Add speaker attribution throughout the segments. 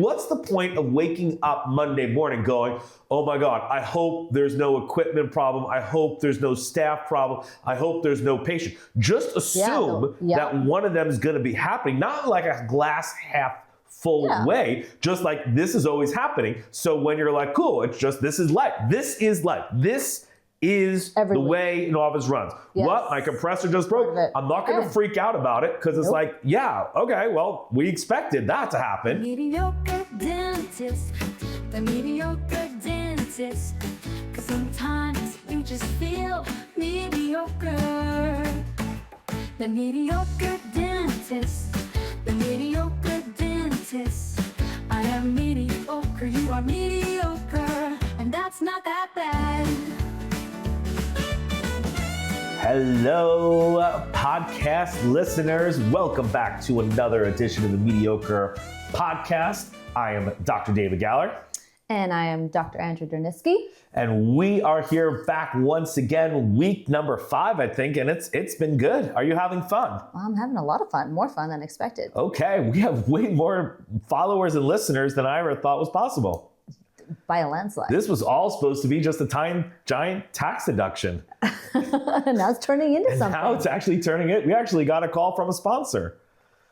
Speaker 1: what's the point of waking up Monday morning going, oh my God, I hope there's no equipment problem. I hope there's no staff problem. I hope there's no patient. Just assume that one of them is going to be happening, not like a glass half full way, just like this is always happening. So when you're like, cool, it's just, this is life. This is life. This is the way an office runs. What? My compressor just broke. I'm not going to freak out about it because it's like, yeah, okay, well, we expected that to happen.
Speaker 2: Mediocre dentist, the mediocre dentist. Cause sometimes you just feel mediocre. The mediocre dentist, the mediocre dentist. I am mediocre, you are mediocre, and that's not that bad.
Speaker 1: Hello, podcast listeners. Welcome back to another edition of the Mediocre podcast. I am Dr. David Galler.
Speaker 3: And I am Dr. Andrew Dernisky.
Speaker 1: And we are here back once again, week number 5, I think, and it's been good. Are you having fun?
Speaker 3: Well, I'm having a lot of fun, more fun than expected.
Speaker 1: Okay, we have way more followers and listeners than I ever thought was possible.
Speaker 3: By a landslide.
Speaker 1: This was all supposed to be just a giant tax deduction.
Speaker 3: Now it's turning into something.
Speaker 1: Now it's actually turning it. We actually got a call from a sponsor.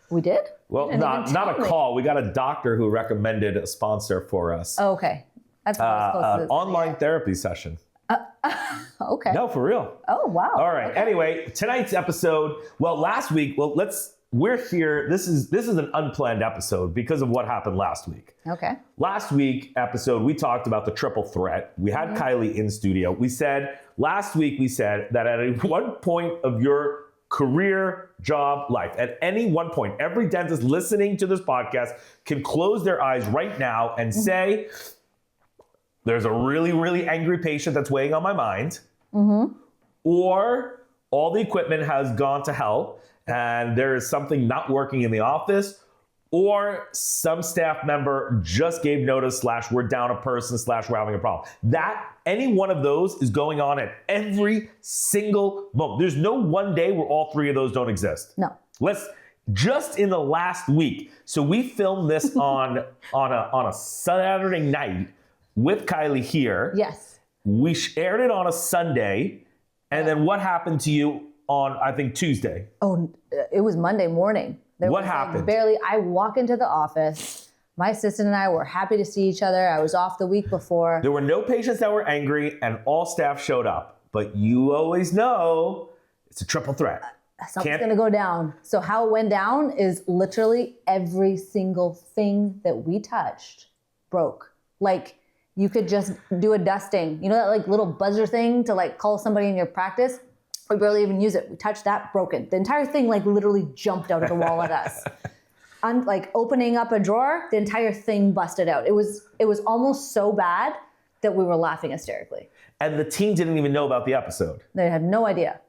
Speaker 3: We did?
Speaker 1: Well, not a call. We got a doctor who recommended a sponsor for us.
Speaker 3: Oh, okay. That's
Speaker 1: an online therapy session.
Speaker 3: Okay.
Speaker 1: No, for real.
Speaker 3: Oh, wow.
Speaker 1: All right. Okay. Anyway, tonight's episode. Well, last week. We're here. This is an unplanned episode because of what happened last week.
Speaker 3: Okay.
Speaker 1: Last week episode, we talked about the triple threat. We had Kylie in studio. Last week we said that at one point of your career, job, life, at any one point, every dentist listening to this podcast can close their eyes right now and say, there's a really, really angry patient that's weighing on my mind, or all the equipment has gone to hell and there is something not working in the office, or some staff member just gave notice / we're down a person / we're having a problem. Any one of those is going on at every single moment. There's no one day where all 3 of those don't exist.
Speaker 3: No.
Speaker 1: Just in the last week. So we filmed this on a Saturday night with Kylie here.
Speaker 3: Yes.
Speaker 1: We aired it on a Sunday. And then what happened to you on, I think, Tuesday?
Speaker 3: Oh, it was Monday morning.
Speaker 1: What happened?
Speaker 3: I walk into the office. My assistant and I were happy to see each other. I was off the week before.
Speaker 1: There were no patients that were angry and all staff showed up. But you always know it's a triple threat.
Speaker 3: Something's going to go down. So how it went down is literally every single thing that we touched broke. Like, you could just do a dusting. You know that like little buzzer thing to like call somebody in your practice? We barely even use it. We touched that, broken. The entire thing like literally jumped out of the wall at us. Like opening up a drawer, the entire thing busted out. It was almost so bad that we were laughing hysterically.
Speaker 1: And the team didn't even know about the episode.
Speaker 3: They had no idea.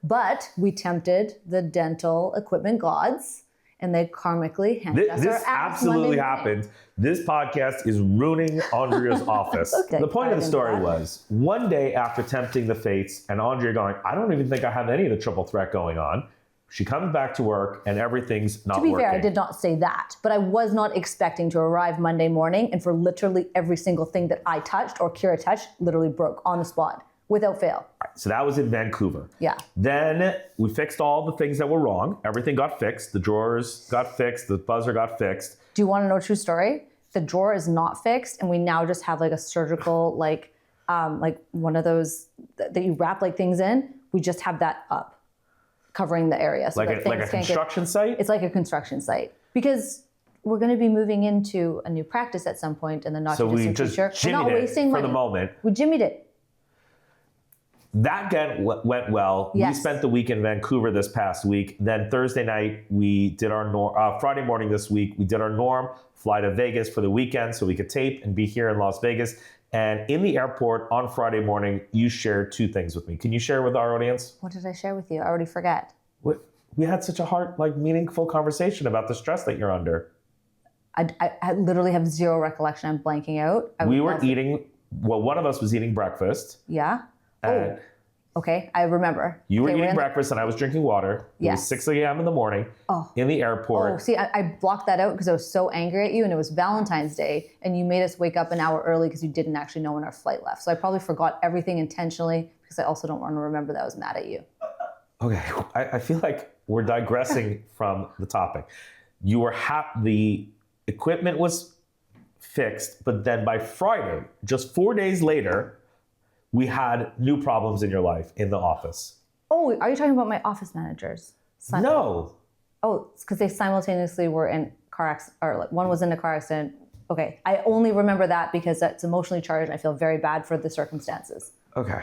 Speaker 3: But we tempted the dental equipment gods, and they karmically handed us our
Speaker 1: This absolutely happened. This podcast is ruining Andrea's office.
Speaker 3: Okay,
Speaker 1: the point of the story was, one day after tempting the fates and Andrea going, I don't even think I have any of the triple threat going on, she comes back to work and everything's not working.
Speaker 3: To be fair, I did not say that, but I was not expecting to arrive Monday morning and for literally every single thing that I touched or Kira touched literally broke on the spot without fail.
Speaker 1: So that was in Vancouver.
Speaker 3: Yeah.
Speaker 1: Then we fixed all the things that were wrong. Everything got fixed. The drawers got fixed. The buzzer got fixed.
Speaker 3: Do you want to know a true story? The drawer is not fixed, and we now just have like a surgical, like one of those that you wrap like things in. We just have that up, covering the area. So
Speaker 1: like a construction site?
Speaker 3: It's like a construction site. Because we're going to be moving into a new practice at some point in the not too distant future.
Speaker 1: So we just jimmied it for the moment.
Speaker 3: We jimmied it.
Speaker 1: That went well.
Speaker 3: Yes.
Speaker 1: We spent the week in Vancouver this past week. Then Thursday night, we did our Friday morning this week, we did our norm, fly to Vegas for the weekend so we could tape and be here in Las Vegas. And in the airport on Friday morning, you shared 2 things with me. Can you share with our audience?
Speaker 3: What did I share with you? I already forget.
Speaker 1: We had such a meaningful conversation about the stress that you're under.
Speaker 3: I literally have zero recollection. I'm blanking out.
Speaker 1: We were eating, one of us was eating breakfast.
Speaker 3: Yeah. Okay, I remember.
Speaker 1: You were
Speaker 3: Okay,
Speaker 1: eating breakfast and I was drinking water. It was
Speaker 3: Yes.
Speaker 1: 6 a.m. in the morning in the airport.
Speaker 3: Oh, see, I blocked that out because I was so angry at you, and it was Valentine's Day, and you made us wake up an hour early because you didn't actually know when our flight left. So I probably forgot everything intentionally because I also don't want to remember that I was mad at you.
Speaker 1: Okay, I feel like we're digressing from the topic. You were the equipment was fixed, but then by Friday, just 4 days later, we had new problems in your life in the office.
Speaker 3: Oh, are you talking about my office managers?
Speaker 1: No.
Speaker 3: Oh, it's because they simultaneously were in car accident, or like one was in a car accident. Okay, I only remember that because that's emotionally charged. And I feel very bad for the circumstances.
Speaker 1: Okay.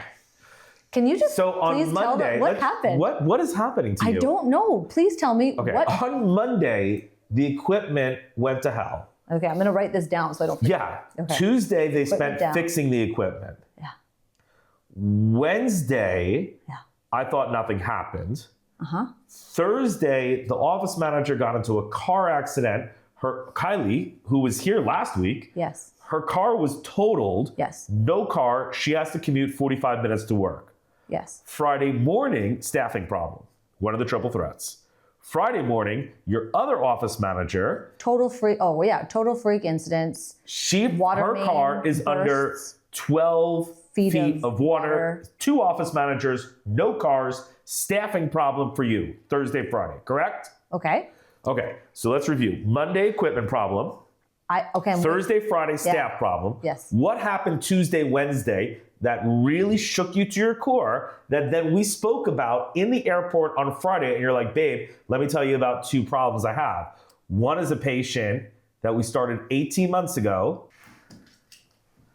Speaker 3: Can you just
Speaker 1: So on
Speaker 3: please tell
Speaker 1: Monday,
Speaker 3: them what happened?
Speaker 1: What is happening to you?
Speaker 3: I don't know. Please tell me
Speaker 1: Okay.
Speaker 3: what.
Speaker 1: On Monday, the equipment went to hell.
Speaker 3: Okay, I'm gonna write this down so I don't forget.
Speaker 1: Yeah.
Speaker 3: Okay.
Speaker 1: Tuesday, they spent
Speaker 3: down.
Speaker 1: fixing the equipment.
Speaker 3: Yeah.
Speaker 1: Wednesday,
Speaker 3: Yeah.
Speaker 1: I thought nothing happened.
Speaker 3: Uh-huh.
Speaker 1: Thursday, the office manager got into a car accident. Kylie, who was here last week,
Speaker 3: Yes.
Speaker 1: her car was totaled.
Speaker 3: Yes.
Speaker 1: No car. She has to commute 45 minutes to work.
Speaker 3: Yes.
Speaker 1: Friday morning, staffing problem. One of the triple threats. Friday morning, your other office manager,
Speaker 3: Total freak. Oh yeah, total freak incidents. Water
Speaker 1: her
Speaker 3: main
Speaker 1: car is
Speaker 3: bursts.
Speaker 1: under 12 feet
Speaker 3: Feet
Speaker 1: of
Speaker 3: of
Speaker 1: water.
Speaker 3: water. 2
Speaker 1: office managers, no cars, staffing problem for you. Thursday, Friday, correct?
Speaker 3: Okay.
Speaker 1: Okay, so let's review. Monday, equipment problem. Thursday, Friday, staff problem.
Speaker 3: Yes.
Speaker 1: What happened Tuesday, Wednesday that really shook you to your core that then we spoke about in the airport on Friday, and you're like, babe, let me tell you about 2 problems I have. One is a patient that we started 18 months ago.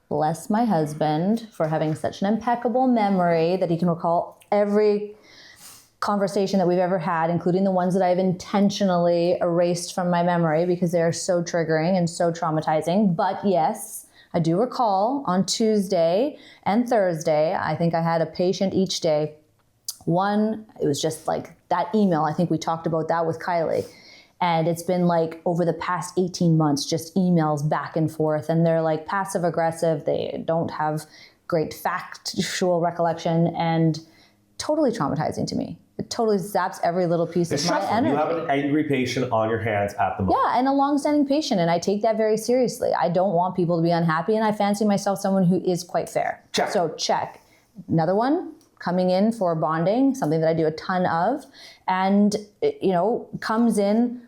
Speaker 3: Bless my husband for having such an impeccable memory that he can recall every conversation that we've ever had, including the ones that I've intentionally erased from my memory because they are so triggering and so traumatizing. But yes, I do recall on Tuesday and Thursday, I think I had a patient each day. One, it was just like that email. I think we talked about that with Kylie. And it's been like over the past 18 months, just emails back and forth. And they're like passive aggressive. They don't have great factual recollection and totally traumatizing to me. It totally zaps every little piece
Speaker 1: It's
Speaker 3: of my
Speaker 1: stressful.
Speaker 3: energy.
Speaker 1: You have an angry patient on your hands at the moment.
Speaker 3: Yeah, and a long-standing patient, and I take that very seriously. I don't want people to be unhappy, and I fancy myself someone who is quite fair.
Speaker 1: Check.
Speaker 3: So check. Another one, coming in for bonding, something that I do a ton of, and comes in.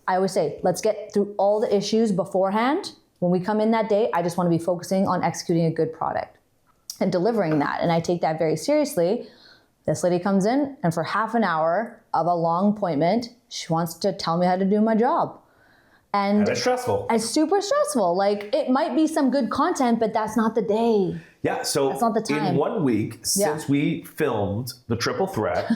Speaker 3: I always say, let's get through all the issues beforehand. When we come in that day, I just want to be focusing on executing a good product and delivering that, and I take that very seriously. This lady comes in, and for half an hour of a long appointment, she wants to tell me how to do my job. And
Speaker 1: it's stressful.
Speaker 3: it's super stressful. Like, it might be some good content, but that's not the day.
Speaker 1: Yeah, so
Speaker 3: That's not the time.
Speaker 1: in 1 week, since we filmed the triple threat,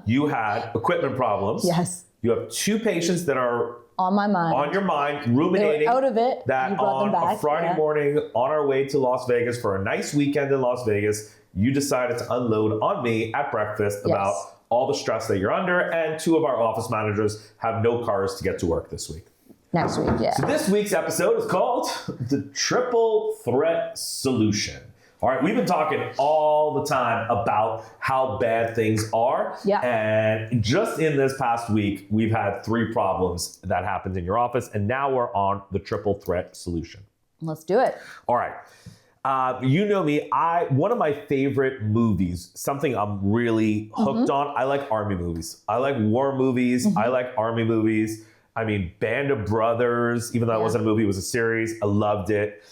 Speaker 1: you had equipment problems.
Speaker 3: Yes.
Speaker 1: You have 2 patients that are
Speaker 3: On my mind.
Speaker 1: on your mind, ruminating.
Speaker 3: They were out of it.
Speaker 1: That
Speaker 3: You brought
Speaker 1: on
Speaker 3: them back.
Speaker 1: a Friday
Speaker 3: Yeah.
Speaker 1: morning, on our way to Las Vegas for a nice weekend in Las Vegas, you decided to unload on me at breakfast about all the stress that you're under, and 2 of our office managers have no cars to get to work this week.
Speaker 3: Next week, yeah.
Speaker 1: So this week's episode is called The Triple Threat Solution. All right, we've been talking all the time about how bad things are.
Speaker 3: Yeah.
Speaker 1: And just in this past week, we've had 3 problems that happened in your office, and now we're on the triple threat solution.
Speaker 3: Let's do it.
Speaker 1: All right. You know me, one of my favorite movies, something I'm really hooked on, I like army movies. I like war movies. I like army movies. I mean, Band of Brothers, even though it wasn't a movie, it was a series. I loved it.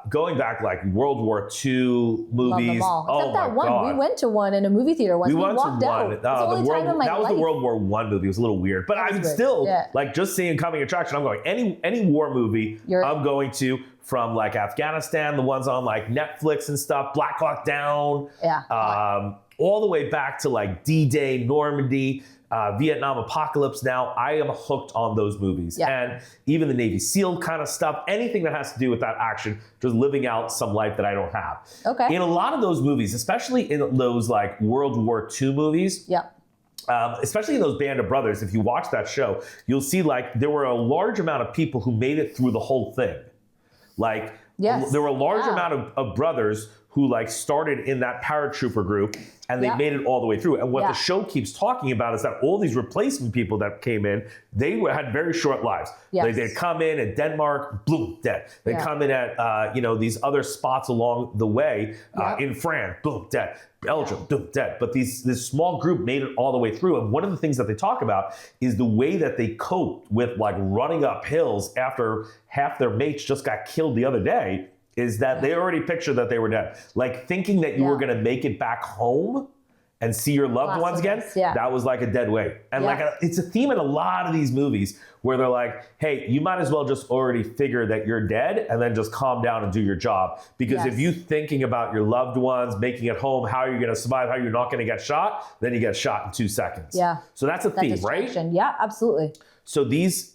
Speaker 1: Going back like World War II movies.
Speaker 3: Love them all.
Speaker 1: Oh
Speaker 3: Except that
Speaker 1: my
Speaker 3: one.
Speaker 1: God.
Speaker 3: We went to one in a movie theater once. We
Speaker 1: went
Speaker 3: walked
Speaker 1: to
Speaker 3: out.
Speaker 1: one.
Speaker 3: It's the only time in my
Speaker 1: That was the
Speaker 3: life.
Speaker 1: World War I movie. It was a little weird. But I'm
Speaker 3: weird.
Speaker 1: still,
Speaker 3: Yeah.
Speaker 1: like, just seeing Coming Attraction, I'm going, any war movie I'm going to, from like Afghanistan, the ones on like Netflix and stuff, Black Hawk Down, all the way back to like D-Day, Normandy, Vietnam Apocalypse Now. I am hooked on those movies.
Speaker 3: Yeah.
Speaker 1: And even the Navy SEAL kind of stuff, anything that has to do with that action, just living out some life that I don't have.
Speaker 3: Okay.
Speaker 1: In a lot of those movies, especially in those like World War II movies, especially in those Band of Brothers, if you watch that show, you'll see like there were a large amount of people who made it through the whole thing. Like
Speaker 3: Yes.
Speaker 1: There were a large
Speaker 3: Yeah.
Speaker 1: amount of brothers who like started in that paratrooper group and they
Speaker 3: Yeah.
Speaker 1: made it all the way through. And what
Speaker 3: Yeah.
Speaker 1: the show keeps talking about is that all these replacement people that came in, had very short lives.
Speaker 3: Yes.
Speaker 1: Like they'd come in at Denmark, boom, dead. They'd
Speaker 3: Yeah.
Speaker 1: come in at these other spots along the way
Speaker 3: Yeah.
Speaker 1: in France, boom, dead. Belgium, boom, dead. But this small group made it all the way through. And one of the things that they talk about is the way that they coped with like running up hills after half their mates just got killed the other day. Is that they already pictured that they were dead. Like thinking that you were going to make it back home and see your loved ones again, that was like a dead weight. And it's a theme in a lot of these movies where they're like, hey, you might as well just already figure that you're dead and then just calm down and do your job. Because if you thinking about your loved ones, making it home, how you're going to survive, how you're not going to get shot, then you get shot in 2 seconds.
Speaker 3: Yeah.
Speaker 1: So that's a theme, right?
Speaker 3: Yeah, absolutely.
Speaker 1: So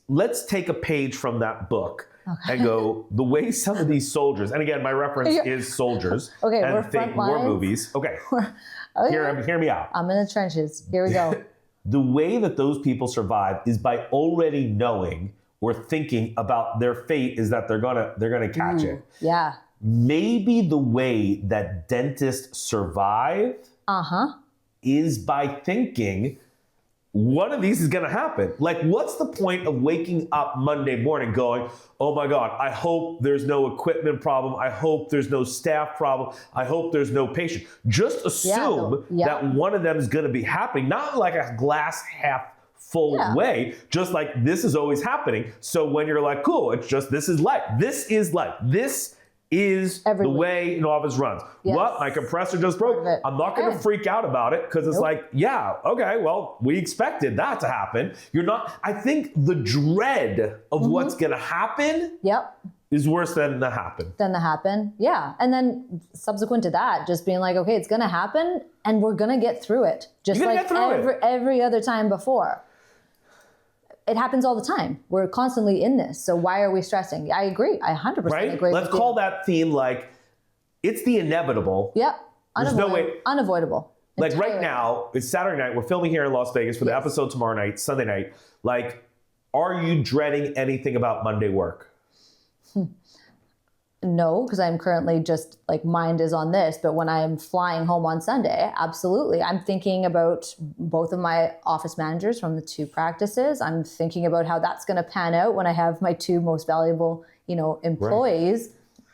Speaker 1: let's take a page from that book. Okay. And go the way some of these soldiers, and again, my reference is soldiers.
Speaker 3: Okay,
Speaker 1: and
Speaker 3: we're
Speaker 1: think
Speaker 3: front
Speaker 1: war
Speaker 3: lines.
Speaker 1: movies. Okay, hear me out.
Speaker 3: I'm in the trenches. Here we go.
Speaker 1: The way that those people survive is by already knowing or thinking about their fate is that they're gonna catch it.
Speaker 3: Yeah.
Speaker 1: Maybe the way that dentists survive is by thinking one of these is going to happen. Like, what's the point of waking up Monday morning going, oh my God, I hope there's no equipment problem. I hope there's no staff problem. I hope there's no patient. Just assume that one of them is going to be happening, not like a glass half full way, just like this is always happening. So when you're like, cool, it's just, this is life. This is life. This is the way an office runs.
Speaker 3: Yes.
Speaker 1: What? My compressor just broke. I'm not going to freak out about it because it's like, yeah, okay, well, we expected that to happen. You're not, I think the dread of what's going to happen is worse than the happen.
Speaker 3: Yeah. And then subsequent to that, just being like, okay, it's going to happen and we're going to get through it. Just like every other time before. It happens all the time. We're constantly in this. So why are we stressing? I agree. I 100% agree.
Speaker 1: Let's call that theme like, it's the inevitable.
Speaker 3: Yep.
Speaker 1: There's no way.
Speaker 3: Unavoidable.
Speaker 1: Like right now, it's Saturday night. We're filming here in Las Vegas for the episode tomorrow night, Sunday night. Like, are you dreading anything about Monday work?
Speaker 3: No, because I'm currently just like mind is on this. But when I'm flying home on Sunday, absolutely. I'm thinking about both of my office managers from the 2 practices. I'm thinking about how that's going to pan out when I have my 2 most valuable, employees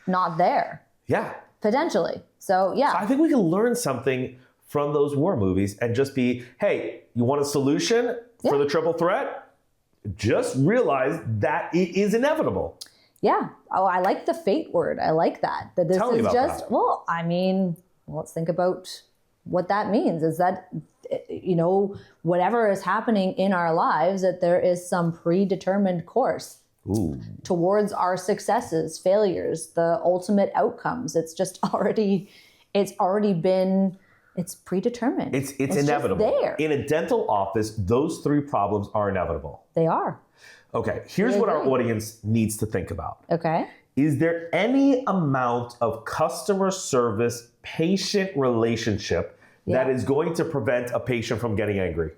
Speaker 3: not there.
Speaker 1: Yeah.
Speaker 3: Potentially. So, yeah.
Speaker 1: So I think we can learn something from those war movies and just be, hey, you want a solution for the triple threat? Just realize that it is inevitable.
Speaker 3: Yeah. Oh, I like the fate word. I like that. That this
Speaker 1: Tell me
Speaker 3: is
Speaker 1: about
Speaker 3: just,
Speaker 1: that.
Speaker 3: well, I mean, let's think about what that means. Is that, whatever is happening in our lives, that there is some predetermined course towards our successes, failures, the ultimate outcomes. It's just already been, it's predetermined.
Speaker 1: It's inevitable.
Speaker 3: Just there.
Speaker 1: In a dental office, those 3 problems are inevitable.
Speaker 3: They are.
Speaker 1: Okay, here's what our audience needs to think about.
Speaker 3: Okay.
Speaker 1: Is there any amount of customer service patient relationship that is going to prevent a patient from getting angry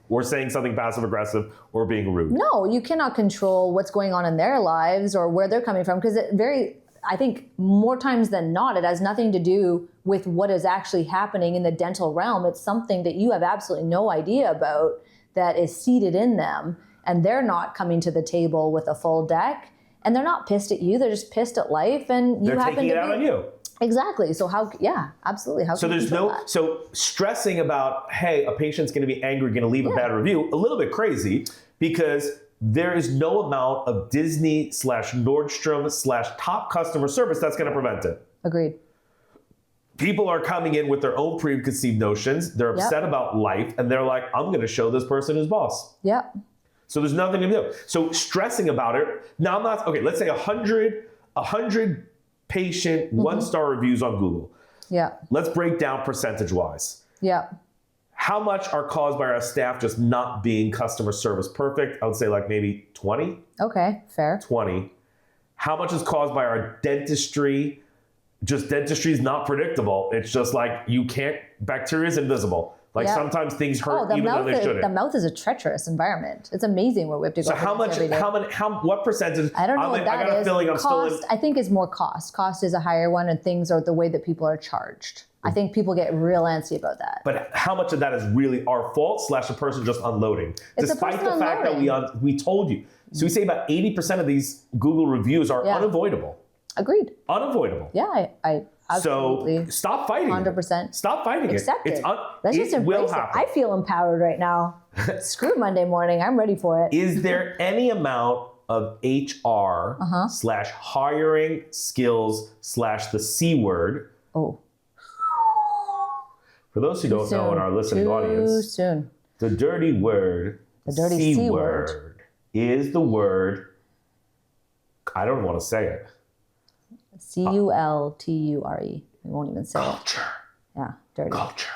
Speaker 1: or saying something passive aggressive or being rude?
Speaker 3: No, you cannot control what's going on in their lives or where they're coming from because I think more times than not, it has nothing to do with what is actually happening in the dental realm. It's something that you have absolutely no idea about that is seated in them. And they're not coming to the table with a full deck, and they're not pissed at you. They're just pissed at life, and you happen to be...
Speaker 1: They're taking it out on you.
Speaker 3: Exactly. So absolutely. How
Speaker 1: so
Speaker 3: can
Speaker 1: there's
Speaker 3: you that?
Speaker 1: So stressing about, hey, a patient's going to be angry, going to leave a bad review, a little bit crazy, because there is no amount of Disney / Nordstrom / top customer service that's going to prevent it.
Speaker 3: Agreed.
Speaker 1: People are coming in with their own preconceived notions. They're upset about life, and they're like, I'm going to show this person who's boss.
Speaker 3: Yep.
Speaker 1: So there's nothing to do. So stressing about it. Now I'm not, okay, let's say 100 patient 1-star reviews on Google.
Speaker 3: Yeah.
Speaker 1: Let's break down percentage-wise.
Speaker 3: Yeah.
Speaker 1: How much are caused by our staff just not being customer service perfect? I would say like maybe 20.
Speaker 3: Okay, fair.
Speaker 1: 20. How much is caused by our dentistry? Just dentistry is not predictable. It's just like bacteria is invisible. Like
Speaker 3: Yeah.
Speaker 1: sometimes things hurt
Speaker 3: the
Speaker 1: even though they shouldn't.
Speaker 3: The mouth is a treacherous environment. It's amazing where we have to go.
Speaker 1: So how much?
Speaker 3: every day.
Speaker 1: What percentage?
Speaker 3: I don't know what that
Speaker 1: I got a
Speaker 3: is.
Speaker 1: feeling I'm still in.
Speaker 3: Cost, I think, is more cost. Cost is a higher one, and things are the way that people are charged. I think people get real antsy about that.
Speaker 1: But how much of that is really our fault / a person just unloading?
Speaker 3: It's
Speaker 1: Despite
Speaker 3: the
Speaker 1: the
Speaker 3: person
Speaker 1: fact that we told you. So we say about 80% of these Google reviews are unavoidable.
Speaker 3: Agreed.
Speaker 1: Unavoidable.
Speaker 3: Yeah, I absolutely.
Speaker 1: So stop fighting
Speaker 3: 100%.
Speaker 1: it. Stop fighting
Speaker 3: Accept
Speaker 1: it.
Speaker 3: it. Let's just
Speaker 1: It will
Speaker 3: embrace it.
Speaker 1: happen.
Speaker 3: I feel empowered right now. Screw Monday morning. I'm ready for it.
Speaker 1: Is there any amount of HR / hiring skills / the C word?
Speaker 3: Oh.
Speaker 1: For those who don't know in our listening
Speaker 3: Too
Speaker 1: audience,
Speaker 3: soon.
Speaker 1: the dirty word,
Speaker 3: The dirty C word.
Speaker 1: is the word, I don't want to say it.
Speaker 3: Culture. We won't even say it.
Speaker 1: Culture.
Speaker 3: Yeah, dirty.
Speaker 1: Culture.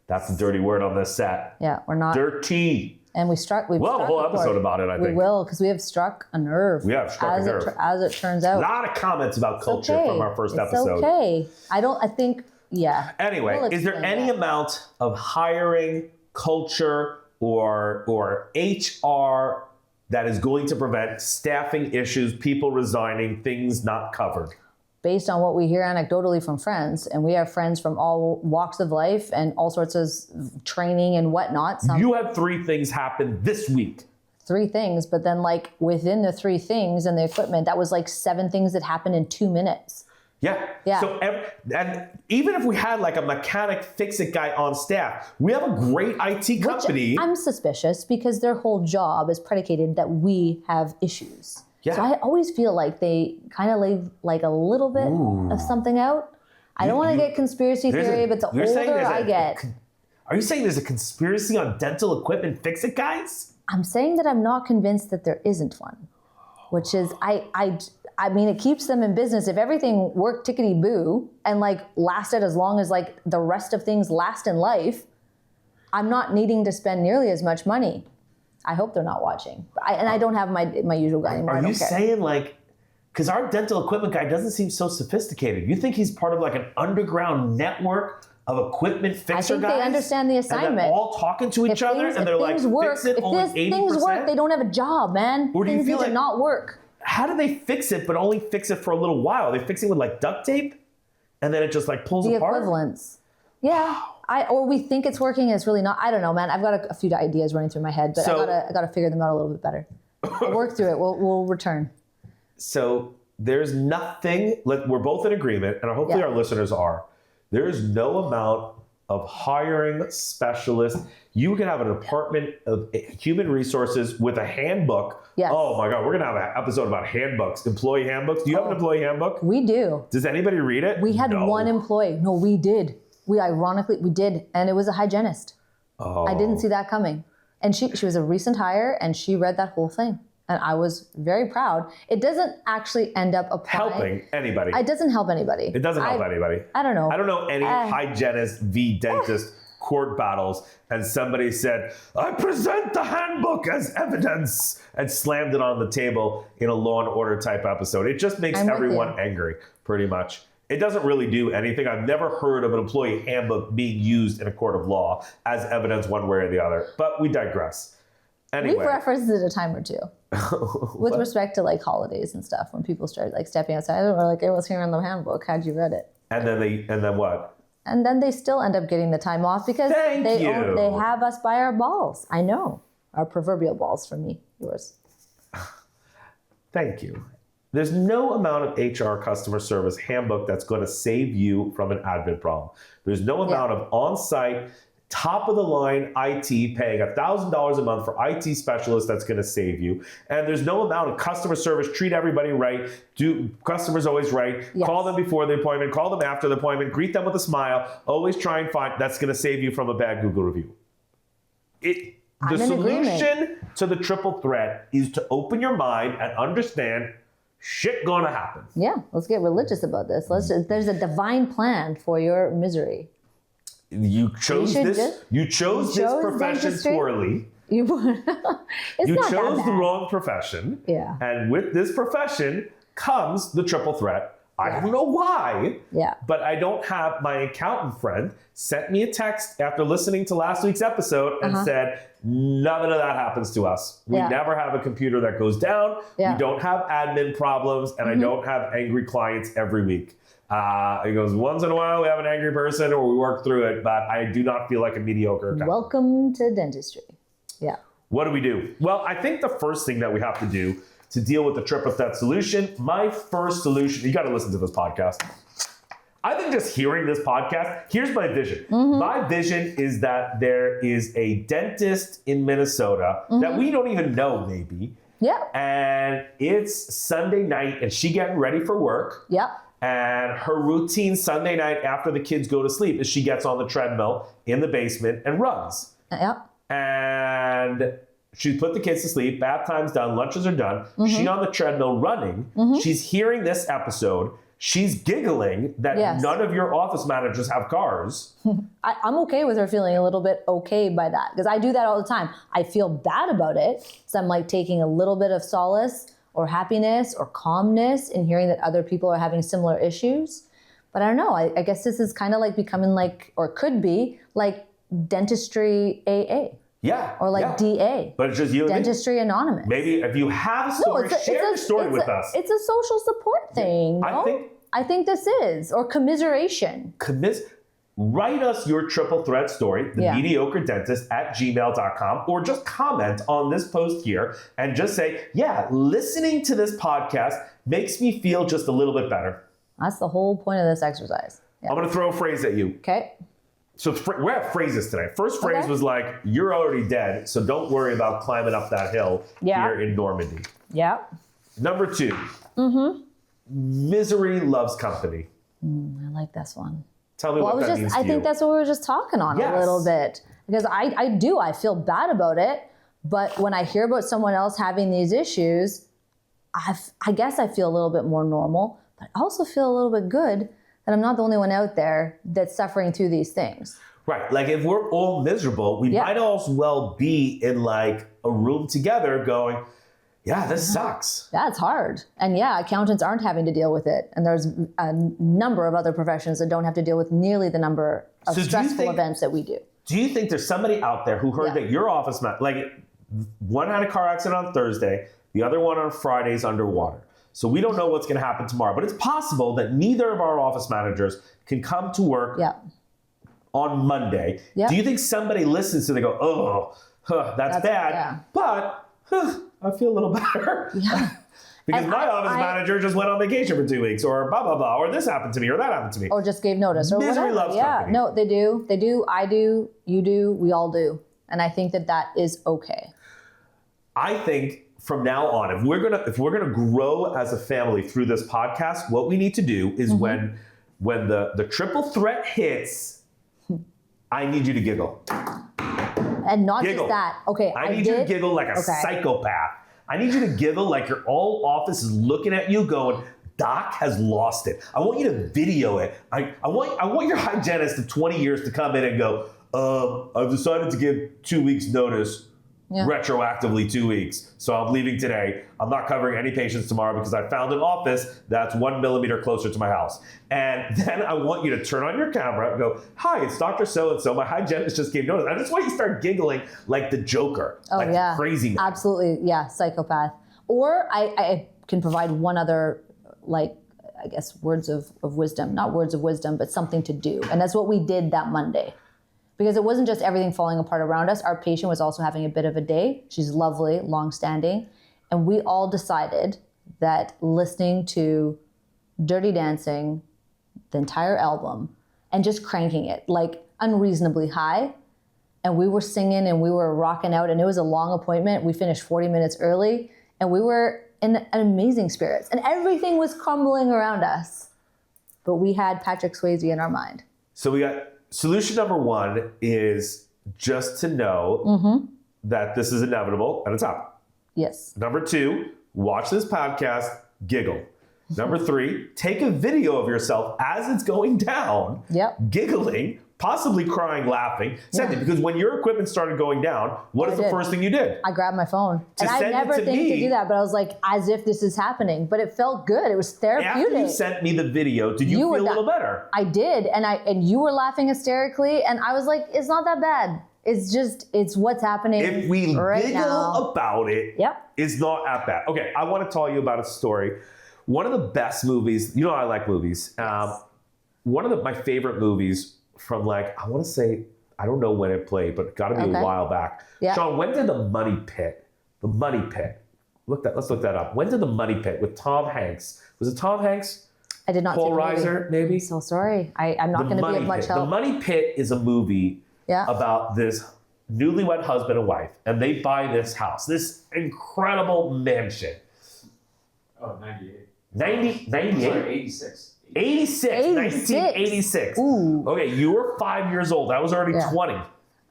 Speaker 1: That's the dirty word on this set.
Speaker 3: Yeah, we're not.
Speaker 1: Dirty.
Speaker 3: And we've struck
Speaker 1: We'll have a whole episode about it, I think.
Speaker 3: We will, because we have struck a nerve.
Speaker 1: We have struck a nerve.
Speaker 3: As it turns
Speaker 1: A
Speaker 3: out.
Speaker 1: lot of comments about culture
Speaker 3: Okay.
Speaker 1: from our first
Speaker 3: It's
Speaker 1: episode.
Speaker 3: okay. Yeah.
Speaker 1: Anyway,
Speaker 3: We'll
Speaker 1: is there
Speaker 3: explain
Speaker 1: any
Speaker 3: that.
Speaker 1: amount of hiring, culture, or HR that is going to prevent staffing issues, people resigning, things not covered?
Speaker 3: Based on what we hear anecdotally from friends, and we have friends from all walks of life and all sorts of training and whatnot.
Speaker 1: You had 3 things happen this week.
Speaker 3: 3 things, but then like within the 3 things and the equipment, that was like 7 things that happened in 2 minutes.
Speaker 1: Yeah. So, and even if we had like a mechanic fix-it guy on staff, we have a great IT company.
Speaker 3: Which I'm suspicious because their whole job is predicated that we have issues.
Speaker 1: Yeah.
Speaker 3: So I always feel like they kind of leave like a little bit of something out. I don't want to get conspiracy theory, but the older I get.
Speaker 1: Are you saying there's a conspiracy on dental equipment fix-it guys?
Speaker 3: I'm saying that I'm not convinced that there isn't one, which is, I mean, it keeps them in business. If everything worked tickety-boo and like lasted as long as like the rest of things last in life, I'm not needing to spend nearly as much money. I hope they're not watching. And I don't have my usual guy anymore.
Speaker 1: Are
Speaker 3: I don't
Speaker 1: you
Speaker 3: care.
Speaker 1: saying like, because our dental equipment guy doesn't seem so sophisticated. You think he's part of like an underground network of equipment fixer guys?
Speaker 3: I think they understand the assignment.
Speaker 1: And they're all talking to each other and they're like, fix it only 80%?
Speaker 3: If things work, they don't have a job, man.
Speaker 1: Or do you
Speaker 3: Things
Speaker 1: feel
Speaker 3: need to
Speaker 1: like-
Speaker 3: not work.
Speaker 1: How do they fix it but only fix it for a little while? They fix it with like duct tape and then it just like pulls
Speaker 3: The
Speaker 1: apart?
Speaker 3: equivalents. Yeah. Or we think it's working and it's really not. I don't know, man. I've got a few ideas running through my head, but I gotta figure them out a little bit better. We'll work through it. We'll return.
Speaker 1: So there's nothing, we're both in agreement, and hopefully our listeners are. There's no amount of hiring specialists. You can have a department of human resources with a handbook.
Speaker 3: Yes.
Speaker 1: Oh my God, we're gonna have an episode about handbooks, employee handbooks. Do you have an employee handbook?
Speaker 3: We do.
Speaker 1: Does anybody read it?
Speaker 3: We had
Speaker 1: No.
Speaker 3: one employee. No, we did. We did. And it was a hygienist.
Speaker 1: Oh.
Speaker 3: I didn't see that coming. And she was a recent hire and she read that whole thing. And I was very proud. It doesn't actually end up applying.
Speaker 1: Helping anybody.
Speaker 3: It doesn't help anybody.
Speaker 1: It doesn't help anybody.
Speaker 3: I don't know.
Speaker 1: I don't know any hygienist v dentist court battles and somebody said, I present the handbook as evidence and slammed it on the table in a Law and Order type episode. It just makes everyone angry, pretty much. It doesn't really do anything. I've never heard of an employee handbook being used in a court of law as evidence one way or the other, but we digress. Anyway.
Speaker 3: We've referenced it a time or two with respect to like holidays and stuff when people start like stepping outside and we're like, it was here in the handbook. How'd you read it?
Speaker 1: And then what?
Speaker 3: And then they still end up getting the time off because they have us by our balls. I know. Our proverbial balls for me, yours.
Speaker 1: Thank you. There's no amount of HR customer service handbook that's going to save you from an admin problem. There's no amount of on-site, top-of-the-line IT paying $1,000 a month for IT specialists that's going to save you. And there's no amount of customer service, treat everybody right, do customers always right, call them before the appointment, call them after the appointment, greet them with a smile, always try and find, that's going to save you from a bad Google review. The solution to the triple threat is to open your mind and understand shit gonna happen.
Speaker 3: Yeah, let's get religious about this. There's a divine plan for your misery.
Speaker 1: You chose this profession
Speaker 3: dentistry?
Speaker 1: poorly.
Speaker 3: You
Speaker 1: chose the wrong profession.
Speaker 3: Yeah.
Speaker 1: And with this profession comes the triple threat I don't know why,
Speaker 3: Yeah.
Speaker 1: but I don't have my accountant friend sent me a text after listening to last week's episode and said, none of that happens to us. We never have a computer that goes down.
Speaker 3: Yeah.
Speaker 1: We don't have admin problems, and I don't have angry clients every week. He goes, once in a while we have an angry person or we work through it, but I do not feel like a mediocre accountant.
Speaker 3: Welcome to dentistry. Yeah.
Speaker 1: What do we do? Well, I think the first thing that we have to do to deal with the triple threat solution, my first solution, you got to listen to this podcast. I think just hearing this podcast, here's my vision. My vision is that there is a dentist in Minnesota that we don't even know maybe.
Speaker 3: Yeah.
Speaker 1: And it's Sunday night and she getting ready for work.
Speaker 3: Yeah.
Speaker 1: And her routine Sunday night after the kids go to sleep is she gets on the treadmill in the basement and runs.
Speaker 3: Yeah.
Speaker 1: And she put the kids to sleep, bath time's done, lunches are done. She's on the treadmill running. She's hearing this episode. She's giggling that none of your office managers have cars.
Speaker 3: I'm okay with her feeling a little bit okay by that because I do that all the time. I feel bad about it. So I'm like taking a little bit of solace or happiness or calmness in hearing that other people are having similar issues. But I don't know. I guess this is kind of like becoming like, or could be like dentistry AA.
Speaker 1: Yeah.
Speaker 3: Or like DA.
Speaker 1: But it's just you and
Speaker 3: Dentistry
Speaker 1: me.
Speaker 3: Anonymous.
Speaker 1: Maybe if you have a story, share the story with us.
Speaker 3: It's a social support thing. No? I think this is. Or commiseration.
Speaker 1: Write us your triple threat story, the mediocre dentist at gmail.com, or just comment on this post here and just say, yeah, listening to this podcast makes me feel just a little bit better.
Speaker 3: That's the whole point of this exercise. Yeah.
Speaker 1: I'm going to throw a phrase at you.
Speaker 3: Okay.
Speaker 1: So we're at phrases today. First phrase was like, you're already dead, so don't worry about climbing up that hill here in Normandy.
Speaker 3: Yeah.
Speaker 1: Number 2, misery loves company.
Speaker 3: I like this one.
Speaker 1: Tell me what that means to you.
Speaker 3: I think that's what we were just talking on a little bit. Because I feel bad about it, but when I hear about someone else having these issues, I guess I feel a little bit more normal, but I also feel a little bit good that I'm not the only one out there that's suffering through these things.
Speaker 1: Right. Like if we're all miserable, we might as well be in like a room together going, yeah, this sucks.
Speaker 3: That's hard. And accountants aren't having to deal with it. And there's a number of other professions that don't have to deal with nearly the number of stressful events that we do.
Speaker 1: Do you think there's somebody out there who heard that your office, like one had a car accident on Thursday, the other one on Friday's underwater. So we don't know what's going to happen tomorrow, but it's possible that neither of our office managers can come to work on Monday. Do you think somebody listens to it and they go, that's bad, but I feel a little better. Because my office manager just went on vacation for 2 weeks, or blah, blah, blah, or this happened to me, or that happened to me.
Speaker 3: Or just gave notice, or
Speaker 1: misery
Speaker 3: whatever.
Speaker 1: Loves company.
Speaker 3: No, they do. They do. I do. You do. We all do. And I think that is okay.
Speaker 1: I think from now on, if we're gonna grow as a family through this podcast, what we need to do is when the triple threat hits, I need you to giggle.
Speaker 3: And not
Speaker 1: giggle.
Speaker 3: Just that. Okay,
Speaker 1: I need you to giggle like a psychopath. I need you to giggle like your whole office is looking at you going, Doc has lost it. I want you to video it. I want your hygienist of 20 years to come in and go, I've decided to give 2 weeks notice. Retroactively 2 weeks. So I'm leaving today. I'm not covering any patients tomorrow because I found an office that's 1 millimeter closer to my house. And then I want you to turn on your camera and go, hi, it's Dr. So-and-so. My hygienist just gave notice. I just want you to start giggling like the Joker. Like crazy man.
Speaker 3: Absolutely. Yeah. Psychopath. Or I can provide one other, like, I guess, words of wisdom, not words of wisdom, but something to do. And that's what we did that Monday. Because it wasn't just everything falling apart around us. Our patient was also having a bit of a day. She's lovely, long-standing. And we all decided that listening to Dirty Dancing, the entire album, and just cranking it, like unreasonably high. And we were singing and we were rocking out. And it was a long appointment. We finished 40 minutes early. And we were in an amazing spirits. And everything was crumbling around us. But we had Patrick Swayze in our mind.
Speaker 1: So we got... Solution number 1 is just to know that this is inevitable and it's up.
Speaker 3: Yes.
Speaker 1: Number 2, watch this podcast, giggle. Number 3, take a video of yourself as it's going down, giggling, possibly crying, laughing. Send it, because when your equipment started going down, what is the first thing you did?
Speaker 3: I grabbed my phone. And I
Speaker 1: send it
Speaker 3: never
Speaker 1: to
Speaker 3: think
Speaker 1: me-
Speaker 3: to do that, but I was like, as if this is happening. But it felt good. It was therapeutic.
Speaker 1: After you sent me the video, did you feel a little better?
Speaker 3: I did, and you were laughing hysterically, and I was like, it's not that bad. It's what's happening
Speaker 1: If we
Speaker 3: right
Speaker 1: giggle
Speaker 3: now.
Speaker 1: about it,
Speaker 3: Yep.
Speaker 1: it's not that bad. Okay, I want to tell you about a story. One of the best movies, you know I like movies. One of my favorite movies from like, I want to say, I don't know when it played, but it got to be a while back.
Speaker 3: Yeah.
Speaker 1: Sean, when did The Money Pit, let's look that up. When did The Money Pit with Tom Hanks, was it Tom Hanks?
Speaker 3: I did not see
Speaker 1: Paul
Speaker 3: the movie.
Speaker 1: Reiser, maybe?
Speaker 3: I'm so sorry. I'm not going to be of much help.
Speaker 1: The Money Pit is a movie about this newlywed husband and wife, and they buy this house, this incredible mansion.
Speaker 4: Oh, 98.
Speaker 1: 98?
Speaker 4: Sorry, 86.
Speaker 1: 1986.
Speaker 3: Ooh.
Speaker 1: Okay, you were 5 years old. I was already 20.